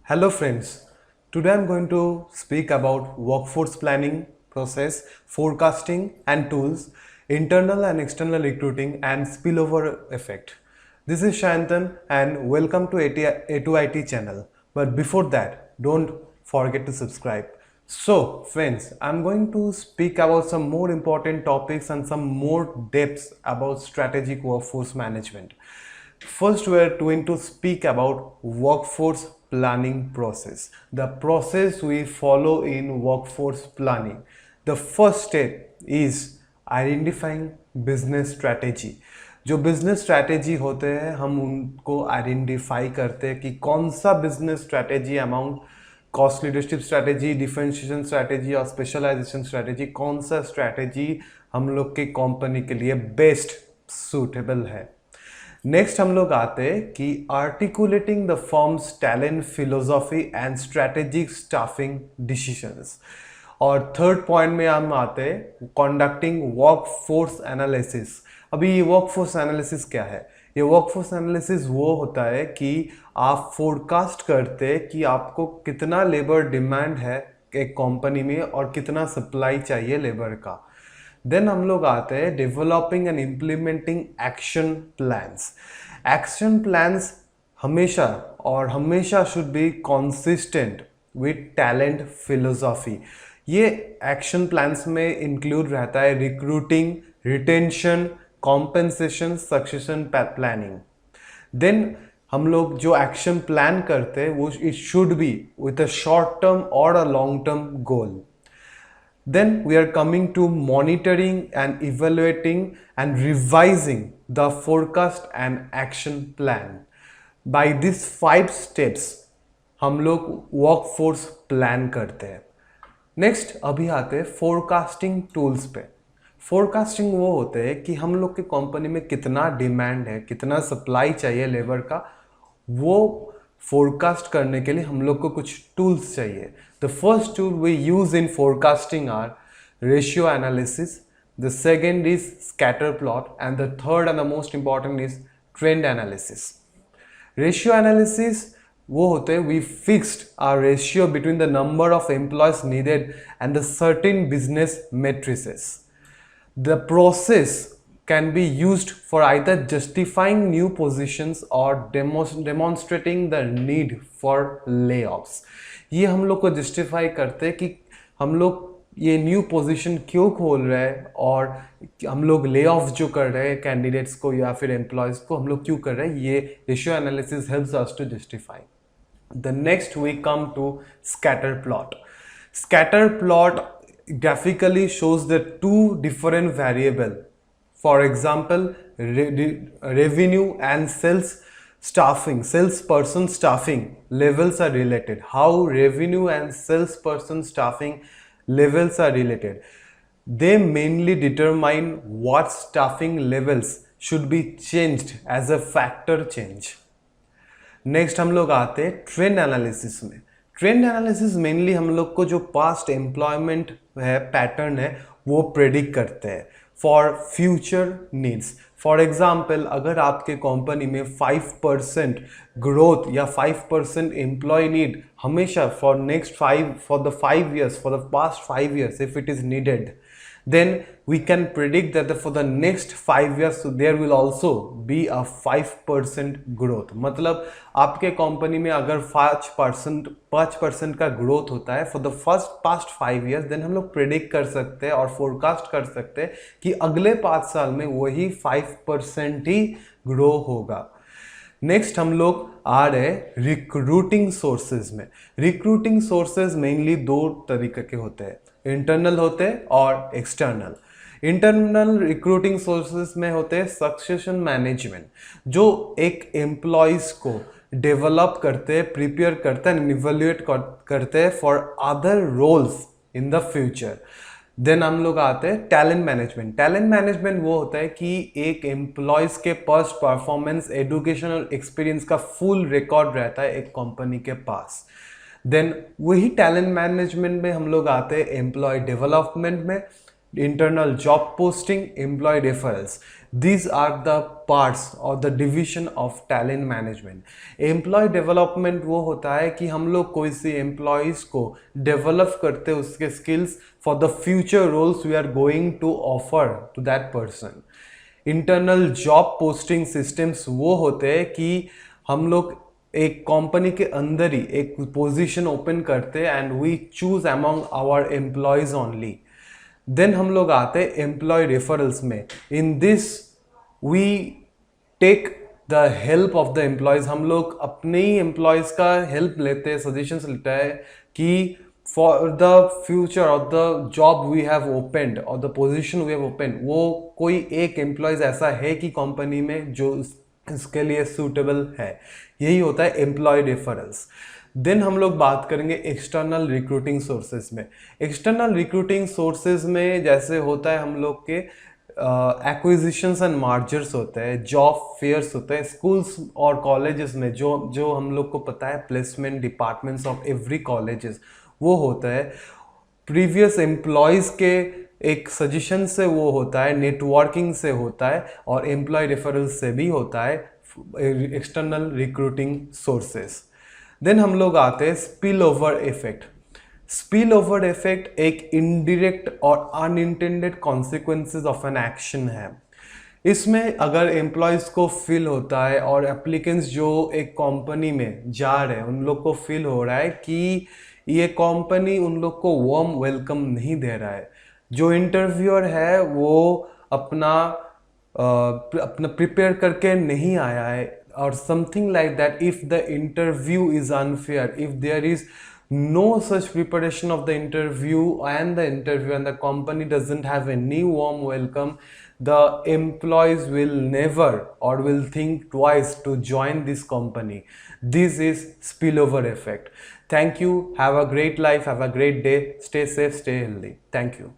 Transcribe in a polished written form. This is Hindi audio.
Hello friends, today I'm going to speak about workforce planning process, forecasting and tools, internal and external recruiting and spillover effect. This is Shantan and welcome to A2IT channel. But before that, don't forget to subscribe. So friends, I'm going to speak about some more important topics and some more depths about strategic workforce management. First, we are going to speak about workforce planning process. The process we follow in workforce planning. The first step is identifying business strategy. जो बिजनेस स्ट्रैटेजी होते हैं हम उनको आइडेंटिफाई करते हैं कि कौन सा business strategy amount cost leadership strategy, differentiation strategy और स्पेशलाइजेशन स्ट्रैटेजी, कौन सा स्ट्रैटेजी हम लोग के कंपनी के लिए बेस्ट सूटेबल है. नेक्स्ट हम लोग आते हैं कि articulating the firms talent philosophy and strategic staffing decisions. और थर्ड पॉइंट में हम आते हैं कंडक्टिंग वर्कफोर्स एनालिसिस. अभी ये वर्कफोर्स एनालिसिस क्या है? ये वर्कफोर्स एनालिसिस वो होता है कि आप फोरकास्ट करते हैं कि आपको कितना लेबर डिमांड है एक कंपनी में और कितना सप्लाई चाहिए लेबर का. देन हम लोग आते हैं developing and implementing action plans. Action plans हमेशा should be consistent with talent philosophy. ये एक्शन प्लान्स में इंक्लूड रहता है recruiting, retention, compensation, succession planning. Then हम लोग जो एक्शन प्लान करते हैं वो it should be with a short term और a long term goal. Then we are coming to monitoring and evaluating and revising the forecast and action plan. By these 5 steps हम लोग workforce plan करते हैं. Next अभी आते हैं forecasting tools पे. Forecasting वो होते हैं कि हम लोग के कंपनी में कितना डिमांड है, कितना सप्लाई चाहिए लेबर का, वो फोरकास्ट करने के लिए हम लोग को कुछ टूल्स चाहिए. The first tool we use in forecasting are ratio analysis, the second is scatter plot and the third and the most important is trend analysis. Ratio analysis वो होते हैं we fixed are ratio between the number of employees needed and the certain business matrices. The process can be used for either justifying new positions or demonstrating the need for layoffs. ये हम लोग को जस्टिफाई करते हैं कि हम लोग ये न्यू पोजीशन क्यों खोल रहे हैं और हम लोग ले ऑफ जो कर रहे हैं कैंडिडेट्स को या फिर एम्प्लॉयज़ को हम लोग क्यों कर रहे हैं. ये ratio analysis helps us to justify. The next we come to scatter plot. Scatter plot graphically shows the two different variable. For example, revenue and salesperson staffing levels are related. How revenue and salesperson staffing levels are related. They mainly determine what staffing levels should be changed as a factor change. Next हम लोग आते हैं ट्रेंड एनालिसिस में. ट्रेंड एनालिसिस मेनली हम लोग को जो पास्ट एम्प्लॉयमेंट है पैटर्न है वो प्रेडिक्ट करते हैं for future needs. For example अगर आपके कंपनी में 5% ग्रोथ या 5% एम्प्लॉय नीड हमेशा for the 5 years, for the past 5 years if it is needed, then we can predict that for the next 5 years so there will also be a 5% growth. मतलब आपके कंपनी में अगर 5% का ग्रोथ होता है for the past 5 years, then हम लोग प्रेडिक्ट कर सकते हैं और फोरकास्ट कर सकते हैं कि अगले 5 साल में वही 5% ही ग्रो होगा. नेक्स्ट हम लोग आ रहे रिक्रूटिंग सोर्सेज में. रिक्रूटिंग सोर्सेज मेनली 2 तरीके के होते हैं, इंटरनल होते हैं और एक्सटर्नल. इंटरनल रिक्रूटिंग सोर्सेज में होते हैं सक्सेशन मैनेजमेंट, जो एक एम्प्लॉयज को डेवलप करते हैं, प्रिपेयर करते हैं, इवैल्यूएट करते हैं for other roles in the future. Then हम लोग आते हैं टैलेंट मैनेजमेंट. टैलेंट मैनेजमेंट वो होता है कि एक एम्प्लॉयज के पास परफॉर्मेंस, एजुकेशन और एक्सपीरियंस का फुल रिकॉर्ड रहता है एक कंपनी के पास. देन वही टैलेंट मैनेजमेंट में हम लोग आते हैं एम्प्लॉय डेवलपमेंट में, internal job posting, employee referrals. these are the parts or the division of talent management। Employee development वो होता है कि हम लोग कोई सी एम्प्लॉयज़ को डेवलप करते हैं उसके skills for the future roles we are going to offer to that person. Internal job posting systems वो होते हैं कि हम लोग एक कंपनी के अंदर ही एक पोजीशन ओपन करते हैं and we choose among our employees only. Then हम लोग आते हैं एम्प्लॉय रेफरल्स में। In this we take the help of the employees. हम लोग अपने ही एम्प्लॉयज का हेल्प लेते हैं, सजेशंस लेते हैं कि for the future of the job we have opened और the position we have open, वो कोई एक एम्प्लॉयज ऐसा है कि कंपनी में जो इसके लिए सूटेबल है। यही होता है एम्प्लॉय रेफरल्स। देन हम लोग बात करेंगे एक्सटर्नल रिक्रूटिंग सोर्सेज में। एक्सटर्नल रिक्रूटिंग सोर्सेज में जैसे होता है हम लोग के एक्विजिशंस एंड मार्जर्स होते हैं, जॉब फेयर्स होते हैं स्कूल्स और कॉलेजेस में, जो हम लोग को पता है placement departments of every colleges, वो होता है प्रीवियस एम्प्लॉयज़ के एक सजेशन से, वो होता है नेटवर्किंग से होता है और एम्प्लॉय रेफरल से भी होता है एक्सटर्नल रिक्रूटिंग सोर्सेस। देन हम लोग आते हैं spill over effect. Spill over effect एक इनडायरेक्ट और unintended consequences of an action है। इसमें अगर एम्प्लॉयज़ को फील होता है और एप्लीकेंट्स जो एक कंपनी में जा रहे हैं उन लोग को फील हो रहा है कि ये कंपनी उन लोग को वार्म वेलकम नहीं दे रहा है, जो इंटरव्यूअर है वो अपना प्रिपेयर करके नहीं आया है or something like that, if the interview is unfair, if there is no such preparation of the interview and the company doesn't have any warm welcome, the employees will never or will think twice to join this company. This is spillover effect. Thank you. Have a great life. Have a great day. Stay safe, stay healthy. Thank you.